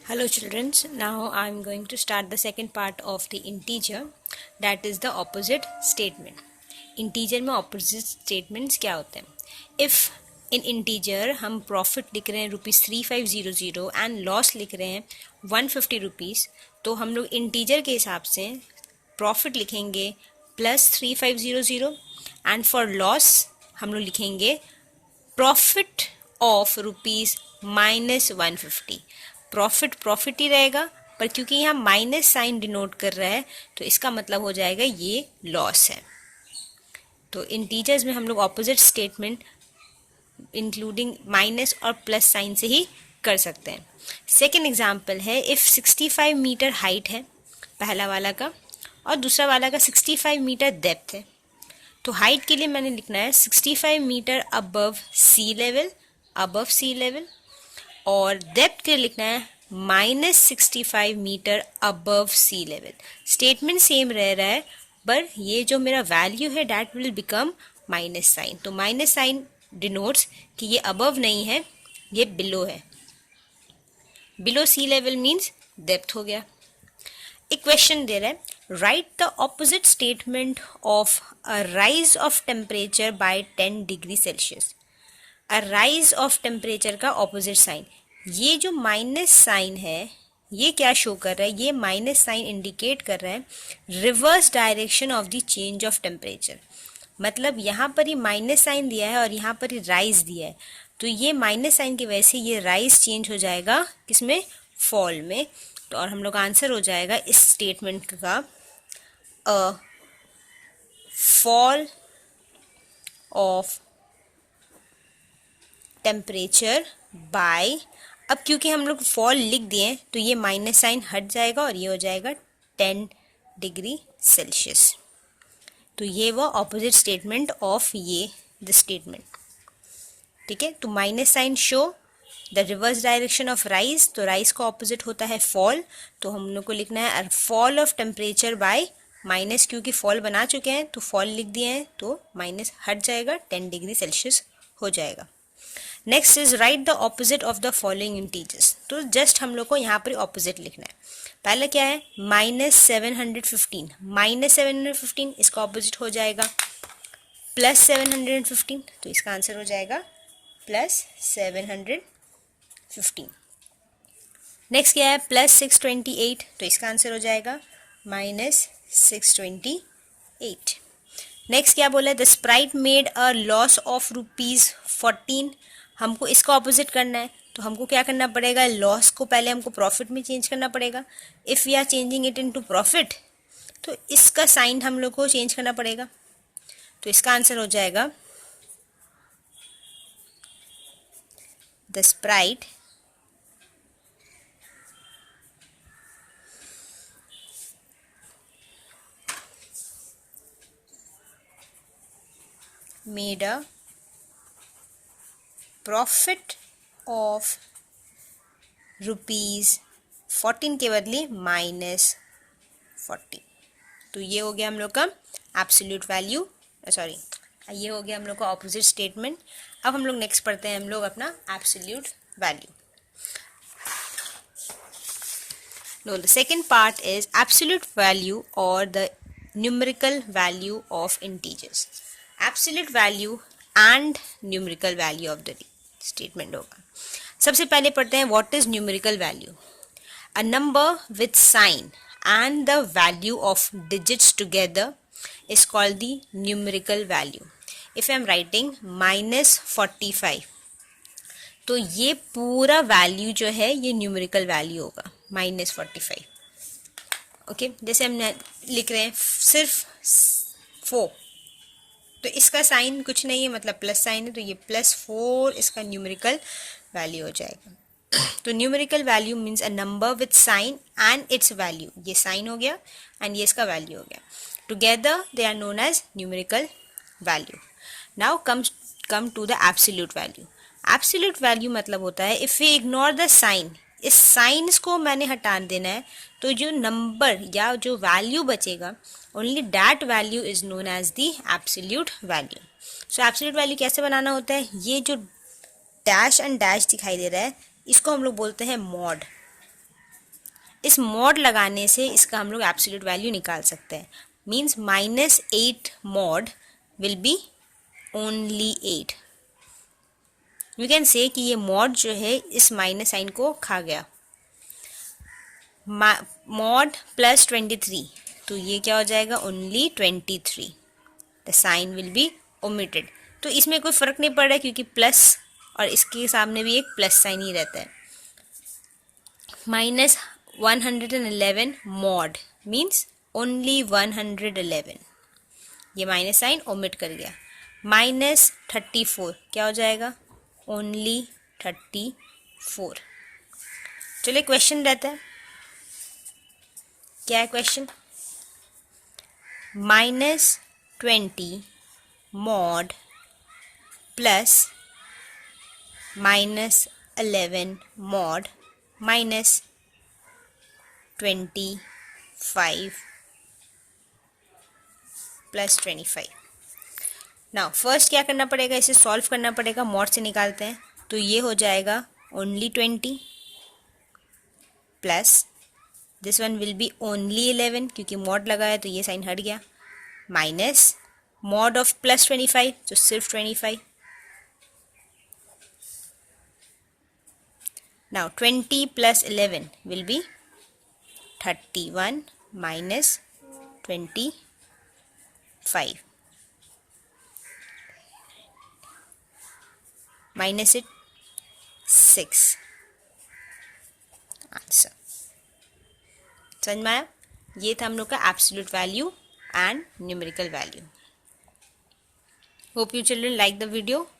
Hello children, now I am going to start the second part of the integer, that is the opposite statement. Integer में opposite statements क्या होते हैं? If in integer हम profit लिख रहे हैं ₹3500 and loss लिख रहे हैं ₹150, तो हम लोग integer के हिसाब से profit लिखेंगे plus 3500 and for loss हम लोग लिखेंगे profit of rupees minus 150. Profit ही रहेगा, पर क्योंकि यहाँ माइनस साइन डिनोट कर रहा है तो इसका मतलब हो जाएगा ये लॉस है. तो इंटीजर्स में हम लोग ऑपोजिट स्टेटमेंट इंक्लूडिंग माइनस और प्लस साइन से ही कर सकते हैं. सेकेंड एग्जाम्पल है, इफ़ 65 मीटर हाइट है पहला वाला का और दूसरा वाला का 65 मीटर डेप्थ है. तो हाइट के लिए मैंने लिखना है 65 मीटर अबव सी लेवल और डेप्थ के लिए लिखना है -65 metre above sea level. Statement same रह रहा है, पर ये जो मेरा वैल्यू है that will become minus sign. तो माइनस साइन डिनोट्स कि ये अबव नहीं है, ये बिलो है. Below sea level means depth हो गया. एक क्वेश्चन दे रहा है, write the opposite statement of a rise of temperature by 10 degree Celsius. A rise of temperature का ऑपोजिट साइन. ये जो माइनस साइन है ये क्या शो कर रहा है? ये माइनस साइन इंडिकेट कर रहा है reverse direction of the change of temperature. मतलब यहाँ पर ही माइनस साइन दिया है और यहाँ पर ही राइज दिया है, तो ये माइनस साइन की वजह से ये राइज चेंज हो जाएगा किसमें? फॉल में. तो और हम लोग आंसर हो जाएगा इस स्टेटमेंट का अ फॉल ऑफ टेम्परेचर बाय. अब क्योंकि हम लोग फॉल लिख दिए तो ये माइनस साइन हट जाएगा और ये हो जाएगा 10 डिग्री सेल्सियस. तो ये वो ऑपोजिट स्टेटमेंट ऑफ ये द स्टेटमेंट. ठीक है, तो minus sign show the reverse direction of rise. तो राइज का ऑपोजिट होता है फॉल, तो हम लोग को लिखना है fall of temperature by minus. क्योंकि फॉल बना चुके हैं तो फॉल लिख दिए हैं तो माइनस हट जाएगा, 10 डिग्री सेल्सियस हो जाएगा. Next is right the opposite of the following integers. तो जस्ट हम लोग को यहाँ पर ऑपोजिट लिखना है. पहला क्या है? -715. -715 इसका ऑपोजिट हो जाएगा +715. तो इसका आंसर हो जाएगा +715. नेक्स्ट क्या है? +628. तो इसका आंसर हो जाएगा -628. नेक्स्ट क्या बोला है? The Sprite made a loss of ₹14. हमको इसका ऑपोजिट करना है, तो हमको क्या करना पड़ेगा? लॉस को पहले हमको प्रॉफिट में चेंज करना पड़ेगा. If we are changing it into profit तो इसका साइन हम लोग को चेंज करना पड़ेगा. तो इसका आंसर हो जाएगा the Sprite made a profit of ₹14 के बदले -40. तो ये हो गया हम लोग का एब्सोल्यूट वैल्यू, सॉरी ये हो गया हम लोग का ऑपोजिट स्टेटमेंट. अब हम लोग नेक्स्ट पढ़ते हैं हम लोग अपना absolute value. No, the second part is absolute value और the numerical value of integers. Absolute value and numerical value of the statement होगा. सबसे पहले पढ़ते हैं what is numerical value. A number with sign and the value of digits together is called the numerical value. If I am writing -45, तो ये पूरा value जो है ये न्यूमेरिकल वैल्यू होगा -45. ओके, जैसे हम लिख रहे हैं सिर्फ 4, तो इसका साइन कुछ नहीं है, मतलब प्लस साइन है, तो ये +4 इसका न्यूमेरिकल वैल्यू हो जाएगा. तो numerical value means a number with sign and its value. ये साइन हो गया एंड ये इसका वैल्यू हो गया. Together they are known as numerical value. Now come to the absolute value. Absolute value मतलब होता है if we ignore the sign, इस साइंस को मैंने हटा देना है, तो जो नंबर या जो वैल्यू बचेगा only that value is known as the absolute value. So absolute value कैसे बनाना होता है? ये जो डैश एंड डैश दिखाई दे रहा है इसको हम लोग बोलते हैं मॉड. इस मॉड लगाने से इसका हम लोग एब्सोल्यूट वैल्यू निकाल सकते हैं. Means -8 mod will be only 8. You can say कि ये मॉड जो है इस माइनस साइन को खा गया. मॉड प्लस 23, तो ये क्या हो जाएगा, only 23. The sign will be omitted. तो इसमें कोई फ़र्क नहीं पड़ रहा है क्योंकि प्लस और इसके सामने भी एक प्लस साइन ही रहता है. -111 मॉड मीन्स ओनली 111. ये माइनस साइन ओमिट कर गया. -34 क्या हो जाएगा, ओनली 34. चलिए क्वेश्चन रहता है. क्या है question? -20 mod plus -11 mod -25 plus 25. Now first क्या करना पड़ेगा, इसे सॉल्व करना पड़ेगा. मॉड से निकालते हैं तो ये हो जाएगा only 20 plus this one will be only 11 क्योंकि मॉड लगा है तो ये साइन हट गया, माइनस मॉड ऑफ प्लस 25 तो सिर्फ 25. Now 20 plus 11 will be 31 minus 25. Minus it 6. Answer समझ में आया? ये था हम लोग का absolute value and numerical value. Hope you children like the video.